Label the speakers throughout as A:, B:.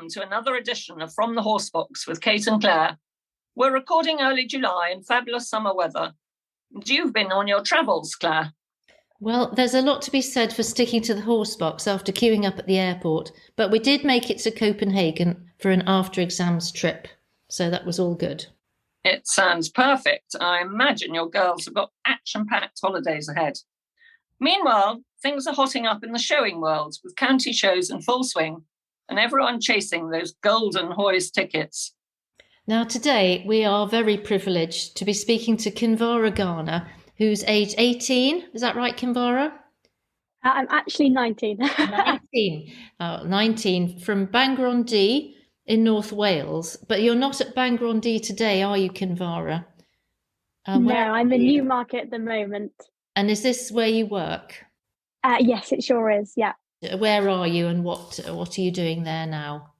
A: welcome to another edition of From the Horsebox with Kate and Claire. We're recording early July in fabulous summer weather. And you've been on your travels, Claire.
B: Well, there's a lot to be said for sticking to the horsebox after queuing up at the airport, but we did make it to Copenhagen for an after-exams trip, so that was all good.
A: It sounds perfect. I imagine your girls have got action-packed holidays ahead. Meanwhile, things are hotting up in the showing world with county shows in full swing and everyone chasing those golden hoist tickets.
B: Now, today we are very privileged to be speaking to Kinvara Garner, who's age 18. Is that right, Kinvara?
C: I'm actually 19.
B: 19 from Bangor-on-Dee in North Wales. But you're not at Bangor-on-Dee today, are you, Kinvara?
C: No, I'm in Newmarket at the moment.
B: And is this where you work?
C: Yes, it sure is, yeah.
B: Where are you and what are you doing there now?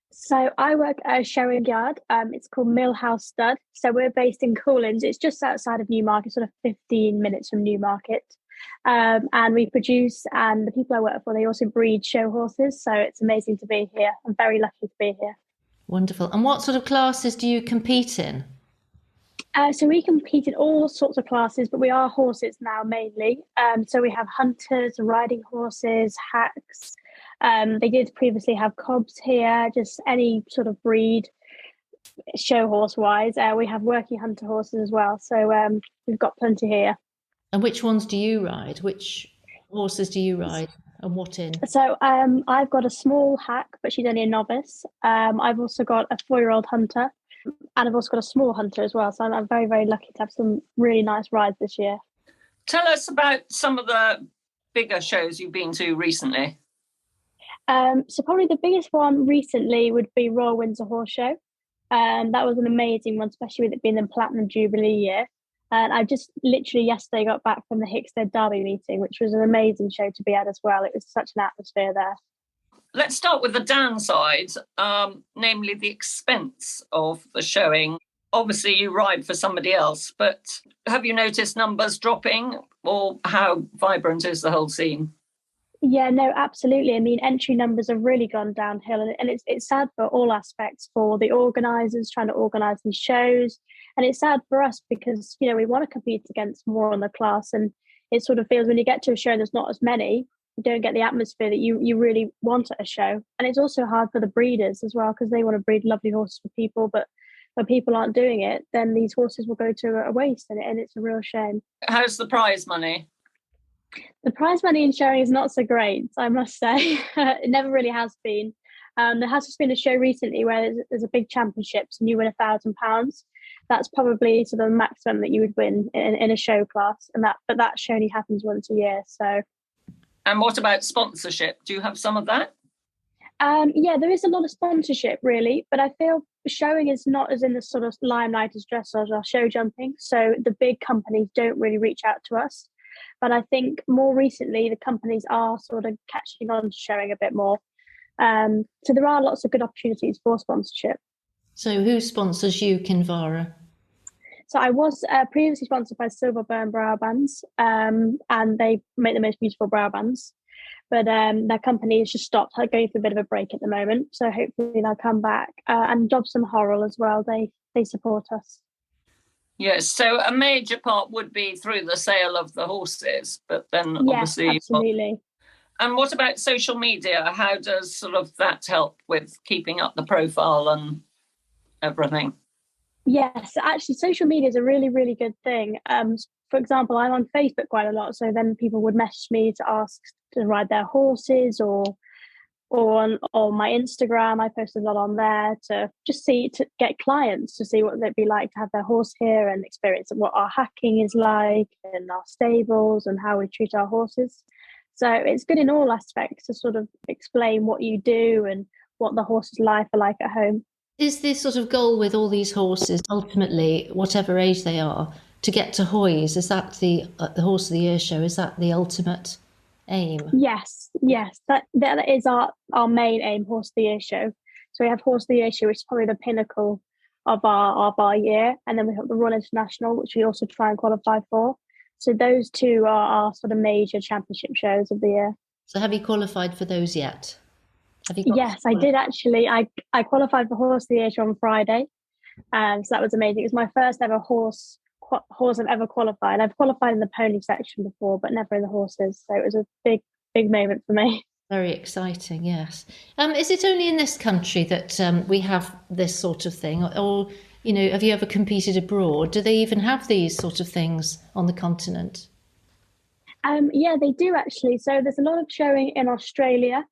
C: So I work at a showing yard. It's called Millhouse Stud. So we're based in Coolins. It's just outside of Newmarket, sort of 15 minutes from Newmarket. And we produce, and the people I work for, they also breed show horses. So it's amazing to be here. I'm very lucky to be here.
B: Wonderful. And what sort of classes do you compete in?
C: So we compete in all sorts of classes, but we are horses now mainly. So we have hunters, riding horses, hacks. They did previously have cobs here, just any sort of breed, show horse wise. We have working hunter horses as well. So we've got plenty here.
B: And which ones do you ride? Which horses do you ride and what in?
C: So I've got a small hack, but she's only a novice. I've also got a 4-year-old hunter. And I've also got a small hunter as well. So I'm very, very lucky to have some really nice rides this year.
A: Tell us about some of the bigger shows you've been to recently.
C: So probably the biggest one recently would be Royal Windsor Horse Show. That was an amazing one, especially with it being the Platinum Jubilee year. And I just literally yesterday got back from the Hickstead Derby meeting, which was an amazing show to be at as well. It was such an atmosphere there.
A: Let's start with the downside, namely the expense of the showing. Obviously, you ride for somebody else, but have you noticed numbers dropping, or how vibrant is the whole scene?
C: Yeah, no, absolutely. I mean, entry numbers have really gone downhill, and it's sad for all aspects, for the organisers trying to organise these shows. And it's sad for us because, you know, we want to compete against more on the class, and it sort of feels when you get to a show and there's not as many, you don't get the atmosphere that you really want at a show. And it's also hard for the breeders as well, because they want to breed lovely horses for people, but when people aren't doing it, then these horses will go to a waste, and it's a real shame.
A: How's the prize money?
C: The prize money in showing is not so great, I must say. It never really has been. There has just been a show recently where there's a big championships and you win £1,000. That's probably sort of the maximum that you would win in a show class, but that show only happens once a year. So.
A: And what about sponsorship? Do you have some of that?
C: Yeah, there is a lot of sponsorship, really, but I feel showing is not as in the sort of limelight as dressage or show jumping. So the big companies don't really reach out to us. But I think more recently, the companies are sort of catching on to showing a bit more. So there are lots of good opportunities for sponsorship.
B: So who sponsors you, Kinvara?
C: So I was previously sponsored by Silverburn Brow Bands, and they make the most beautiful brow bands. But their company has just stopped going through a bit of a break at the moment. So hopefully they'll come back. And Dobson Horrell as well, they support us.
A: Yes, so a major part would be through the sale of the horses, but then obviously...
C: Yes, absolutely.
A: And what about social media? How does sort of that help with keeping up the profile and everything?
C: Yes, actually, social media is a really, really good thing. For example, I'm on Facebook quite a lot, so then people would message me to ask to ride their horses, or on my Instagram, I post a lot on there to get clients to see what it'd be like to have their horse here and experience what our hacking is like and our stables and how we treat our horses. So it's good in all aspects to sort of explain what you do and what the horse's life are like at home.
B: Is this sort of goal with all these horses, ultimately, whatever age they are, to get to Hoys? Is that the Horse of the Year show? Is that the ultimate aim?
C: Yes, that is our main aim, Horse of the Year show. So we have Horse of the Year show, which is probably the pinnacle of our year, and then we have the Royal International, which we also try and qualify for. So those two are our sort of major championship shows of the year.
B: So have you qualified for those yet? Have you got?
C: Yes, I did actually. I qualified for Horse of the Year on Friday, so that was amazing. It was my first ever horse I've ever qualified. I've qualified in the pony section before, but never in the horses. So it was a big moment for me.
B: Very exciting, yes. Is it only in this country that we have this sort of thing, or have you ever competed abroad? Do they even have these sort of things on the continent?
C: Yeah, they do actually. So there's a lot of showing in Australia,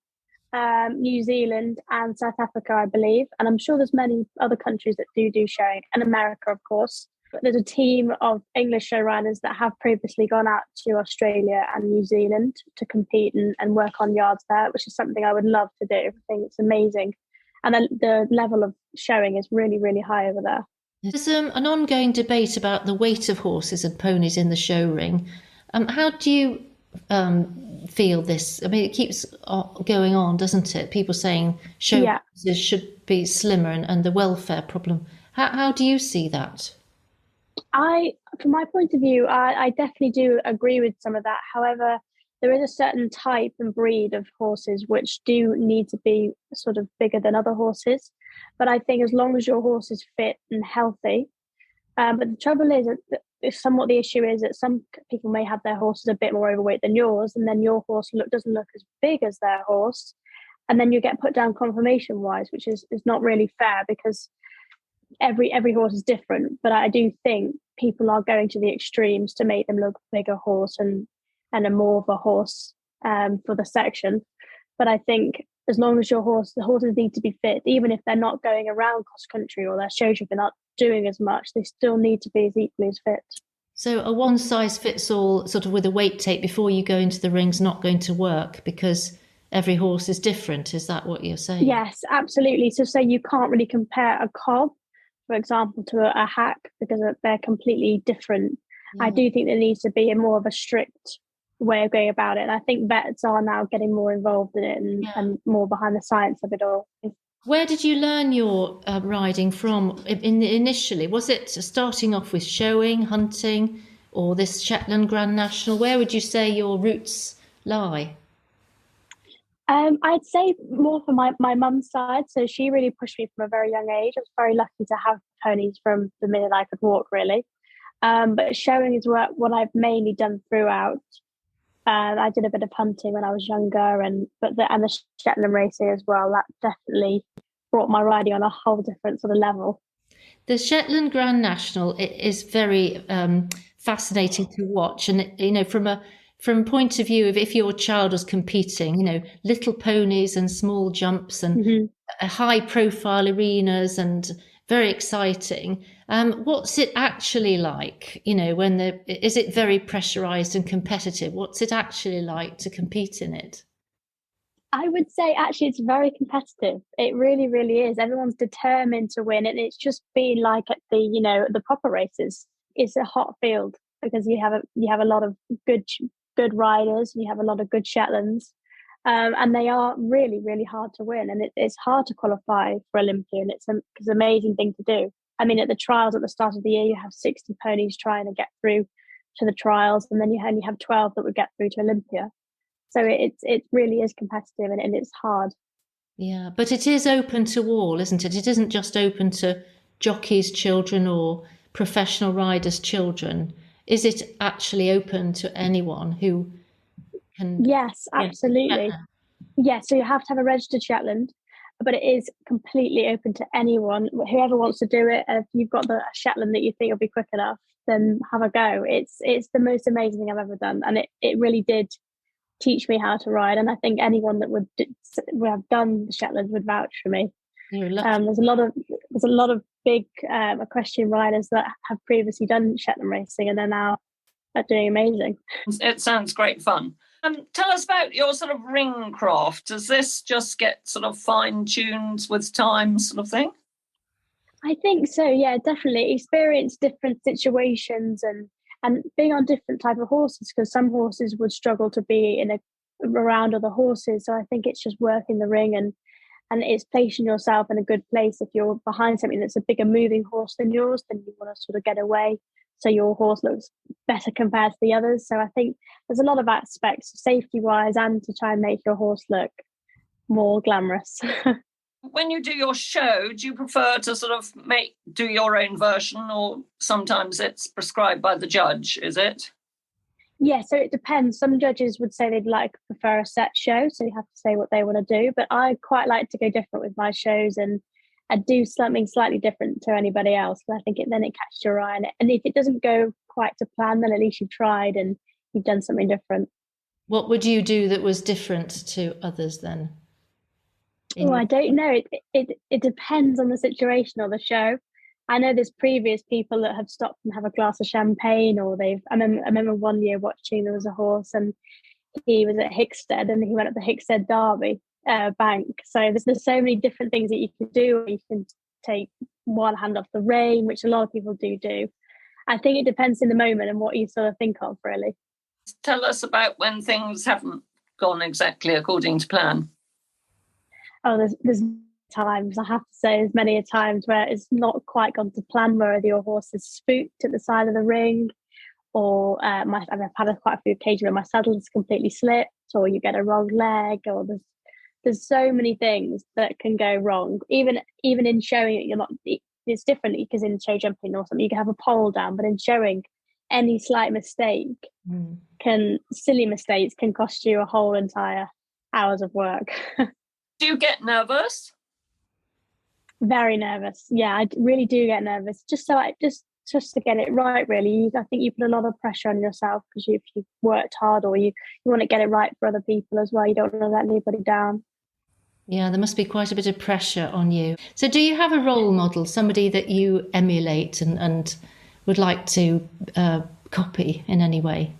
C: New Zealand, and South Africa, I believe. And I'm sure there's many other countries that do showing, and America, of course. But there's a team of English show riders that have previously gone out to Australia and New Zealand to compete and work on yards there, which is something I would love to do. I think it's amazing. And the level of showing is really, really high over there.
B: There's an ongoing debate about the weight of horses and ponies in the show ring. How do you feel this? I mean, it keeps going on, doesn't it? People saying show horses should be slimmer and the welfare problem. How do you see that?
C: From my point of view, I definitely do agree with some of that. However, there is a certain type and breed of horses which do need to be sort of bigger than other horses. But I think as long as your horse is fit and healthy, but the trouble is that somewhat the issue is that some people may have their horses a bit more overweight than yours, and then your horse doesn't look as big as their horse, and then you get put down conformation wise, which is not really fair because every horse is different. But I do think people are going to the extremes to make them look bigger horse and a more of a horse for the section. But I think as long as the horses need to be fit, even if they're not going around cross country or their show trip, they're not doing as much, they still need to be as equally as fit.
B: So a one size fits all sort of with a weight tape before you go into the ring's not going to work because every horse is different. Is that what you're saying?
C: Yes, absolutely. So say you can't really compare a cob, for example, to a hack because they're completely different. Yeah. I do think there needs to be a more of a strict way of going about it. And I think vets are now getting more involved in it and more behind the science of it all.
B: Where did you learn your riding from initially? Was it starting off with showing, hunting, or this Shetland Grand National? Where would you say your roots lie?
C: I'd say more from my mum's side. So she really pushed me from a very young age. I was very lucky to have ponies from the minute I could walk, really. But showing is what I've mainly done throughout. I did a bit of hunting when I was younger, and the Shetland racing as well. That definitely brought my riding on a whole different sort of level.
B: The Shetland Grand National is very fascinating to watch, and from a point of view of if your child was competing, little ponies and small jumps and high profile arenas and very exciting. What's it actually like? Is it very pressurized and competitive? What's it actually like to compete in it?
C: I would say actually it's very competitive. It really, really is. Everyone's determined to win, and it's just been like at the proper races. It's a hot field because you have a lot of good riders, and you have a lot of good Shetlands, and they are really, really hard to win. And it's hard to qualify for Olympia, and it's an amazing thing to do. I mean, at the trials at the start of the year, you have 60 ponies trying to get through to the trials, and then you only have 12 that would get through to Olympia. So it really is competitive and it's hard.
B: Yeah, but it is open to all, isn't it? It isn't just open to jockeys' children or professional riders' children. Is it actually open to anyone who can?
C: Yes, absolutely. Yeah, so you have to have a registered Shetland, but it is completely open to anyone, whoever wants to do it. If you've got the Shetland that you think will be quick enough, then have a go. It's the most amazing thing I've ever done, and it really did teach me how to ride, and I think anyone that would have done the Shetland would vouch for me. There's a lot of big equestrian riders that have previously done Shetland racing, and they're now doing amazing.
A: It sounds great fun. Tell us about your sort of ring craft. Does this just get sort of fine-tuned with time, sort of thing?
C: I think so. Yeah, definitely. Experience different situations and being on different type of horses, because some horses would struggle to be around other horses. So I think it's just working the ring and it's placing yourself in a good place. If you're behind something that's a bigger moving horse than yours, then you want to sort of get away so your horse looks better compared to the others. So I think there's a lot of aspects safety wise and to try and make your horse look more glamorous.
A: When you do your show, do you prefer to sort of do your own version, or sometimes it's prescribed by the judge, is it?
C: Yeah, so it depends. Some judges would say they'd prefer a set show, so you have to say what they want to do. But I quite like to go different with my shows, and I do something slightly different to anybody else. And I think then it catches your eye. And if it doesn't go quite to plan, then at least you've tried and you've done something different.
B: What would you do that was different to others then?
C: Oh, I don't know. It depends on the situation or the show. I know there's previous people that have stopped and have a glass of champagne, or I remember one year watching, there was a horse and he was at Hickstead and he went up the Hickstead Derby bank. So there's so many different things that you can do. You can take one hand off the rein, which a lot of people do. I think it depends in the moment and what you sort of think of, really.
A: Tell us about when things haven't gone exactly according to plan.
C: Oh, there's times, I have to say, there's many a times where it's not quite gone to plan, where either your horse is spooked at the side of the ring, or I've had quite a few occasions where my saddle is completely slipped, or you get a wrong leg, or there's so many things that can go wrong. Even in showing it, you're not. It's different because in show jumping or something, you can have a pole down, but in showing, any slight mistake silly mistakes can cost you a whole entire hours of work.
A: Do you get nervous?
C: Very nervous. Yeah, I really do get nervous. Just to get it right, really. I think you put a lot of pressure on yourself because if you've worked hard, or you want to get it right for other people as well. You don't want to let anybody down.
B: Yeah, there must be quite a bit of pressure on you. So do you have a role model, somebody that you emulate and would like to copy in any way?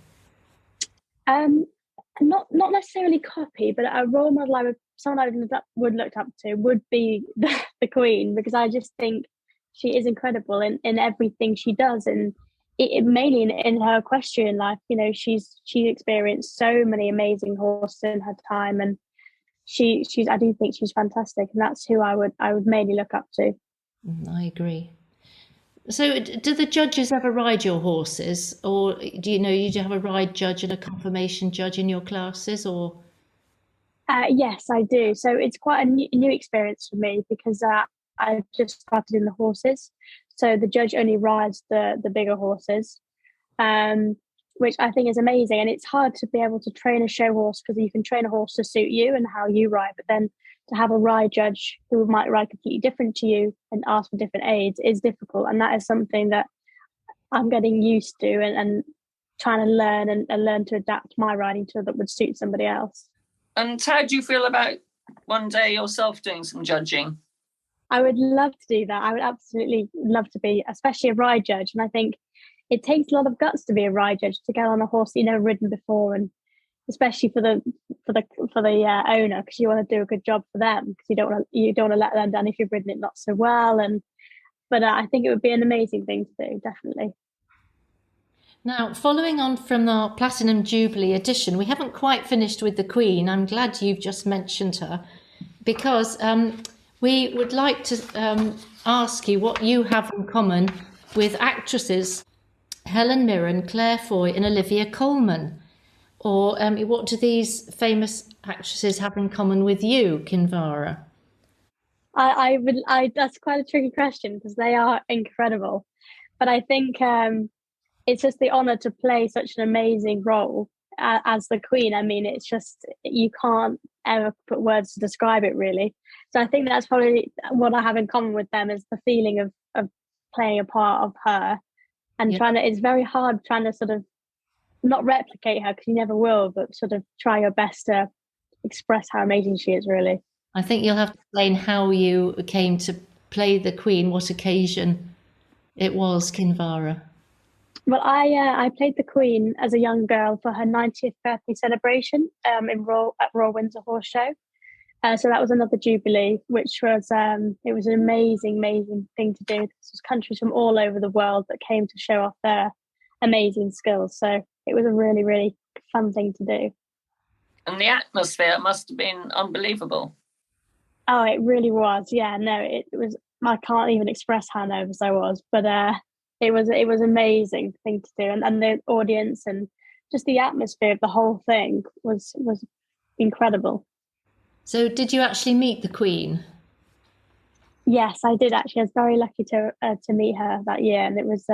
C: Not necessarily copy, but a role model someone I would look up to would be the Queen, because I just think she is incredible in everything she does, and it mainly in her equestrian life. You know, she experienced so many amazing horses in her time, and I do think she's fantastic, and that's who I would mainly look up to.
B: I agree. So do the judges ever ride your horses, or do you have a ride judge and a confirmation judge in your classes, or?
C: Yes, I do. So it's quite a new experience for me, because I just started in the horses. So the judge only rides the bigger horses, which I think is amazing. And it's hard to be able to train a show horse, because you can train a horse to suit you and how you ride, but then to have a ride judge who might ride completely different to you and ask for different aids is difficult. And that is something that I'm getting used to and trying to learn and learn to adapt my riding to that would suit somebody else.
A: And how do you feel about one day yourself doing some judging?
C: I would love to do that. I would absolutely love to be, especially a ride judge. And I think it takes a lot of guts to be a ride judge, to get on a horse you've never ridden before, and especially for the owner, because you want to do a good job for them, because you don't want to let them down if you've ridden it not so well. But I think it would be an amazing thing to do, definitely.
B: Now, following on from our Platinum Jubilee edition, we haven't quite finished with the Queen. I'm glad you've just mentioned her, because we would like to ask you what you have in common with actresses Helen Mirren, Claire Foy and Olivia Colman. Or what do these famous actresses have in common with you, Kinvara?
C: That's quite a tricky question, because they are incredible. But I think it's just the honour to play such an amazing role as the Queen. I mean, it's just, you can't ever put words to describe it, really. So I think that's probably what I have in common with them, is the feeling of playing a part of her, and it's very hard trying to sort of not replicate her, because you never will, but sort of try your best to express how amazing she is, really.
B: I think you'll have to explain how you came to play the Queen, what occasion it was, Kinvara.
C: Well, I played the Queen as a young girl for her 90th birthday celebration at Royal Windsor Horse Show. So that was another jubilee, which was it was an amazing thing to do. This was countries from all over the world that came to show off their amazing skills. So it was a really, really fun thing to do.
A: And the atmosphere must have been unbelievable.
C: Oh, it really was. Yeah, no, it was. I can't even express how nervous I was, but it was an amazing thing to do, and the audience and just the atmosphere of the whole thing was incredible.
B: So did you actually meet the Queen?
C: Yes, I did actually. I was very lucky to meet her that year, and it was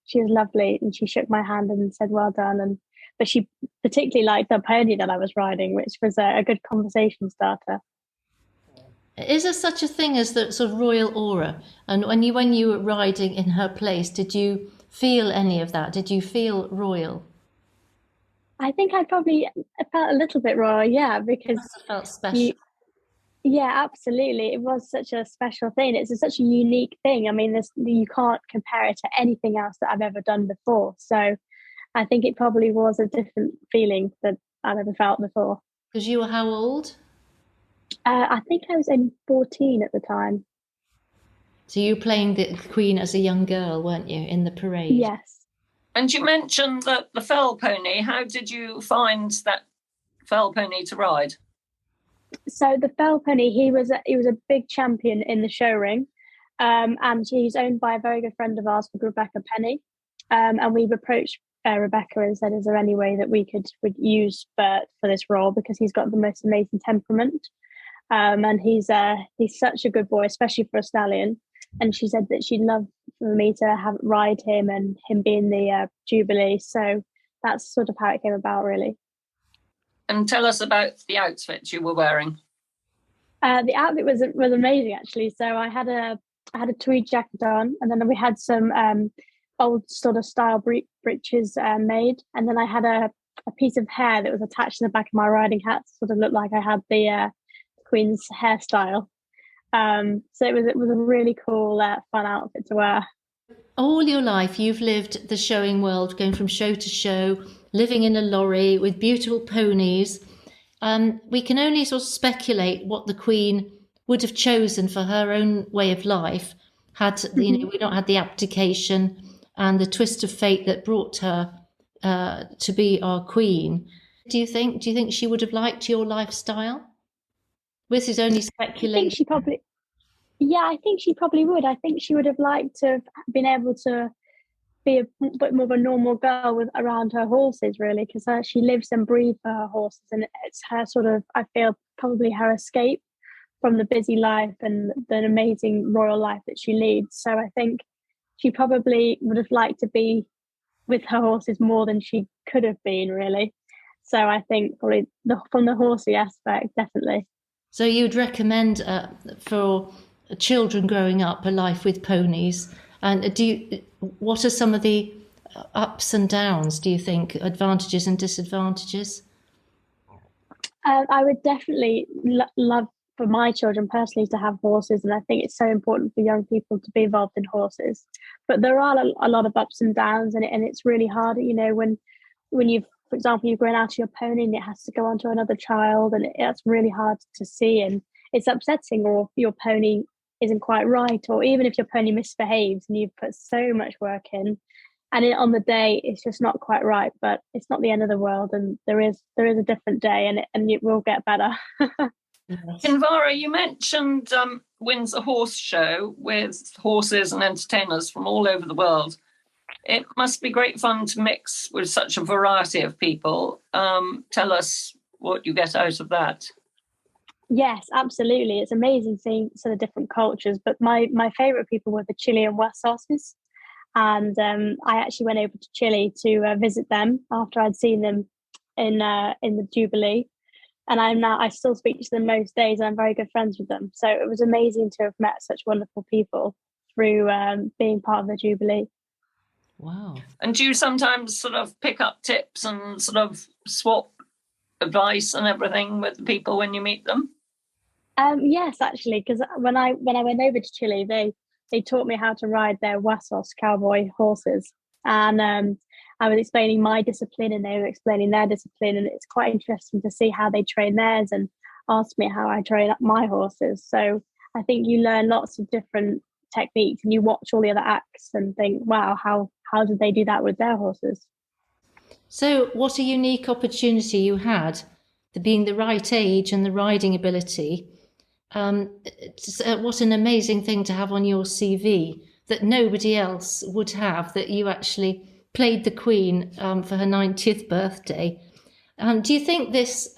C: she was lovely, and she shook my hand and said well done. And but she particularly liked the pony that I was riding, which was a good conversation starter.
B: Is there such a thing as the sort of royal aura? And when you were riding in her place, did you feel any of that? Did you feel royal?
C: I think I probably felt a little bit royal, yeah, because
B: Must have felt special.
C: you yeah, absolutely. It was such a special thing. Such a unique thing. I mean, you can't compare it to anything else that I've ever done before. So I think it probably was a different feeling that I've ever felt before.
B: Because you were how old?
C: I think I was only 14 at the time.
B: So you were playing the Queen as a young girl, weren't you, in the parade?
C: Yes.
A: And you mentioned that the fell pony. How did you find that fell pony to ride?
C: So the fell pony, he was a big champion in the show ring, and he's owned by a very good friend of ours called Rebecca Penny. And we've approached Rebecca and said, "Is there any way that would use Bert for this role because he's got the most amazing temperament, and he's such a good boy, especially for a stallion." And she said that she'd love for me to ride him and him being the Jubilee. So that's sort of how it came about, really.
A: And tell us about the outfit you were wearing.
C: The outfit was amazing, actually. So I had a tweed jacket on, and then we had some old sort of style breeches made, and then I had a piece of hair that was attached to the back of my riding hat, to sort of look like I had the Queen's hairstyle. So it was a really cool, fun outfit to wear.
B: All your life, you've lived the showing world, going from show to show, living in a lorry with beautiful ponies. We can only sort of speculate what the Queen would have chosen for her own way of life had we not had the abdication and the twist of fate that brought her to be our Queen. Do you think she would have liked your lifestyle? This is only speculation.
C: I think she probably would. I think she would have liked to have been able to be a bit more of a normal girl around her horses, really, because she lives and breathes for her horses, and it's her sort of, I feel, probably her escape from the busy life and the amazing royal life that she leads. So I think she probably would have liked to be with her horses more than she could have been, really. So I think probably from the horsey aspect, definitely.
B: So you'd recommend for children growing up a life with ponies? And what are some of the ups and downs, do you think, advantages and disadvantages?
C: I would definitely love for my children personally to have horses, and I think it's so important for young people to be involved in horses. But there are a lot of ups and downs, and it's really hard, when you've, for example, you've grown out of your pony and it has to go on to another child, and it's really hard to see, and it's upsetting, or your pony isn't quite right, or even if your pony misbehaves and you've put so much work in, and on the day it's just not quite right. But it's not the end of the world, and there is a different day, and it will get better.
A: Kinvara, you mentioned Windsor Horse Show with horses and entertainers from all over the world. It must be great fun to mix with such a variety of people. Tell us what you get out of that.
C: Yes, absolutely. It's amazing seeing sort of different cultures. But my favourite people were the Chilean Wassos. And I actually went over to Chile to visit them after I'd seen them in the Jubilee. And I still speak to them most days, and I'm very good friends with them. So it was amazing to have met such wonderful people through being part of the Jubilee.
B: Wow.
A: And do you sometimes sort of pick up tips and sort of swap advice and everything with the people when you meet them?
C: Yes, actually, because when I went over to Chile, they taught me how to ride their Wassos cowboy horses, and I was explaining my discipline, and they were explaining their discipline, and it's quite interesting to see how they train theirs and ask me how I train up my horses. So I think you learn lots of different techniques, and you watch all the other acts and think, wow, how did they do that with their horses?
B: So what a unique opportunity you had, being the right age and the riding ability. What an amazing thing to have on your CV that nobody else would have, that you actually played the Queen for her 90th birthday. Do you think this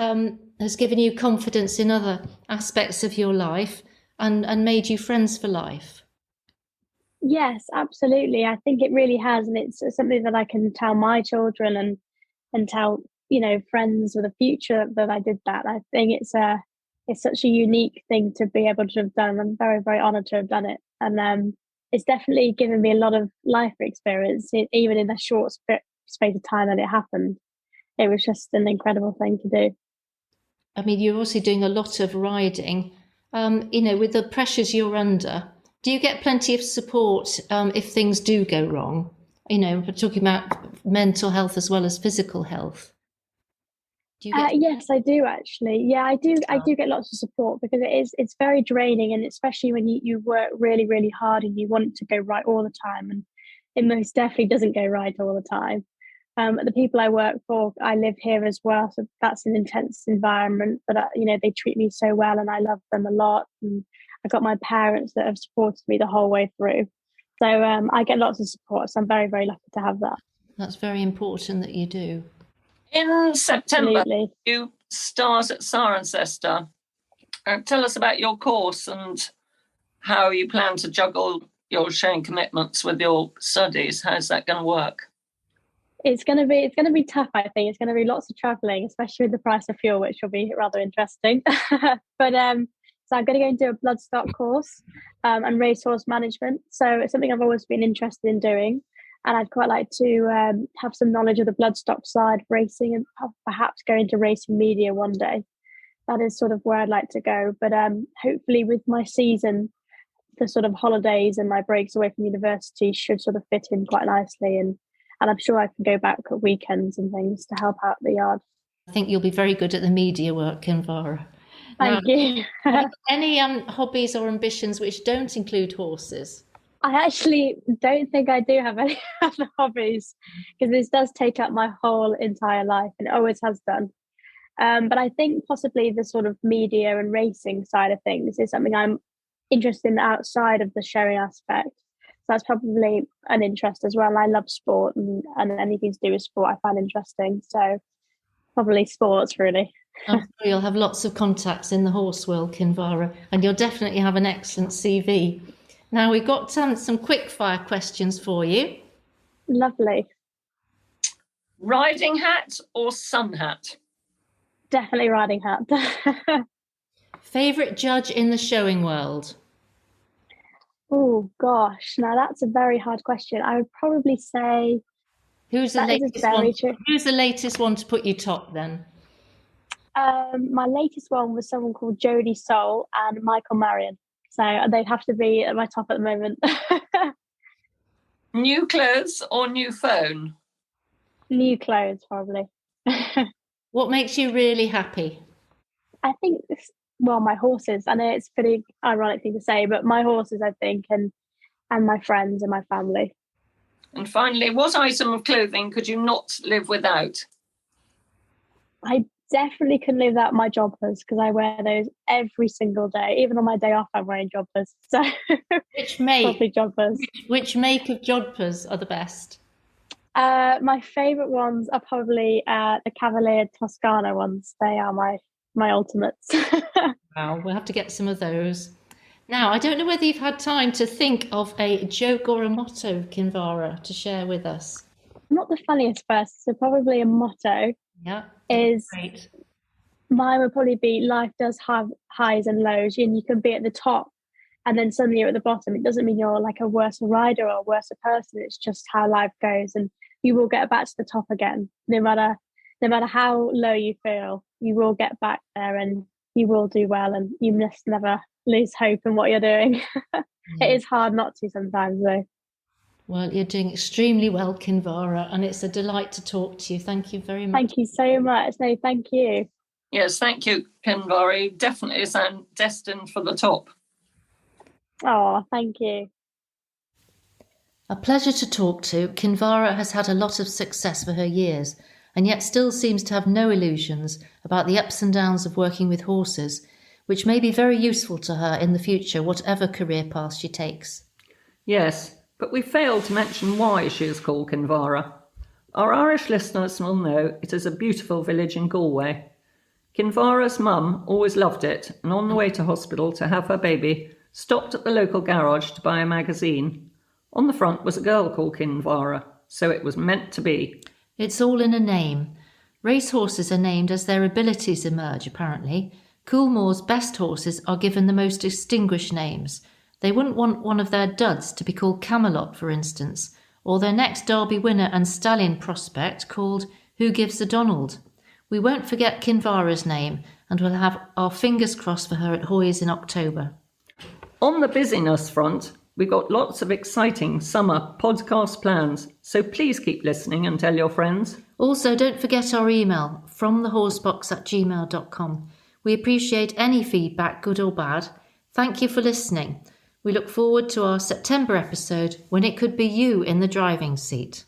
B: has given you confidence in other aspects of your life and made you friends for life.
C: Yes, absolutely. I think it really has, and it's something that I can tell my children and tell friends for the future that I did that. I think it's such a unique thing to be able to have done. I'm very, very honoured to have done it, and it's definitely given me a lot of life experience, even in the short space of time that it happened. It was just an incredible thing to do.
B: I mean, you're also doing a lot of riding. With the pressures you're under, do you get plenty of support if things do go wrong? We're talking about mental health as well as physical health. Do you get?
C: Yes, I do actually. Yeah, I do. I do get lots of support because it's very draining, and especially when you work really, really hard and you want it to go right all the time, and it most definitely doesn't go right all the time. The people I work for, I live here as well, so that's an intense environment. But they treat me so well, and I love them a lot. And I got my parents that have supported me the whole way through. So I get lots of support. So I'm very, very lucky to have that.
B: That's very important that you do.
A: In September,
C: Absolutely.
A: you start at Cirencester. Tell us about your course and how you plan to juggle your showing commitments with your studies. How's that going to work?
C: It's going to be tough. I think it's going to be lots of traveling, especially with the price of fuel, which will be rather interesting. But so I'm going to go and do a bloodstock course and racehorse management. So it's something I've always been interested in doing, and I'd quite like to have some knowledge of the bloodstock side of racing and perhaps go into racing media one day. That is sort of where I'd like to go. But hopefully with my season, the sort of holidays and my breaks away from university should sort of fit in quite nicely, and I'm sure I can go back at weekends and things to help out the yard.
B: I think you'll be very good at the media work, Kinvara.
C: Thank you.
B: Any hobbies or ambitions which don't include horses?
C: I actually don't think I do have any other hobbies, because this does take up my whole entire life, and it always has done. But I think possibly the sort of media and racing side of things is something I'm interested in outside of the showing aspect. So that's probably an interest as well. I love sport, and anything to do with sport I find interesting. So probably sports, really.
B: I'm sure you'll have lots of contacts in the horse world, Kinvara, and you'll definitely have an excellent CV. Now, we've got some quick fire questions for you.
C: Lovely.
A: Riding hat or sun hat?
C: Definitely riding hat.
B: Favourite judge in the showing world?
C: Oh gosh, now that's a very hard question. I would probably say
B: Who's the latest one to put you top then?
C: My latest one was someone called Jodie Soul and Michael Marion. So they'd have to be at my top at the moment.
A: New clothes or new phone?
C: New clothes, probably.
B: What makes you really happy?
C: I think, well, my horses. I know it's a pretty ironic thing to say, but my horses, I think, and my friends and my family.
A: And finally, what item of clothing could you not live without?
C: I definitely couldn't live without my joggers, because I wear those every single day. Even on my day off, I'm wearing joggers. So
B: which make
C: joggers.
B: Which make of joggers are the best?
C: My favourite ones are probably the Cavalier Toscana ones. They are my ultimates.
B: Wow, we'll have to get some of those. Now, I don't know whether you've had time to think of a joke or a motto, Kinvara, to share with us.
C: I'm not the funniest person, so probably a motto.
B: Yeah,
C: is
B: great.
C: Mine would probably be life does have highs and lows, and you can be at the top and then suddenly you're at the bottom. It doesn't mean you're like a worse rider or a worse person. It's just how life goes, and you will get back to the top again. No matter how low you feel, you will get back there and you will do well, and you must never lose hope in what you're doing. It is hard not to sometimes, though.
B: Well, you're doing extremely well, Kinvara, and it's a delight to talk to you. Thank you very much.
C: Thank you so much. No, thank you.
A: Yes, thank you, Kinvara. You definitely sound destined for the top.
C: Oh, thank you.
B: A pleasure to talk to. Kinvara has had a lot of success for her years, and yet still seems to have no illusions about the ups and downs of working with horses, which may be very useful to her in the future, whatever career path she takes.
A: Yes, but we failed to mention why she is called Kinvara. Our Irish listeners will know it is a beautiful village in Galway. Kinvara's mum always loved it, and on the way to hospital to have her baby, stopped at the local garage to buy a magazine. On the front was a girl called Kinvara, so it was meant to be.
B: It's all in a name. Racehorses are named as their abilities emerge, apparently. Coolmore's best horses are given the most distinguished names. They wouldn't want one of their duds to be called Camelot, for instance, or their next Derby winner and stallion prospect called Who Gives a Donald. We won't forget Kinvara's name, and we'll have our fingers crossed for her at Hoy's in October.
A: On the busyness front, we've got lots of exciting summer podcast plans, so please keep listening and tell your friends.
B: Also, don't forget our email, fromthehorsebox@gmail.com. We appreciate any feedback, good or bad. Thank you for listening. We look forward to our September episode when it could be you in the driving seat.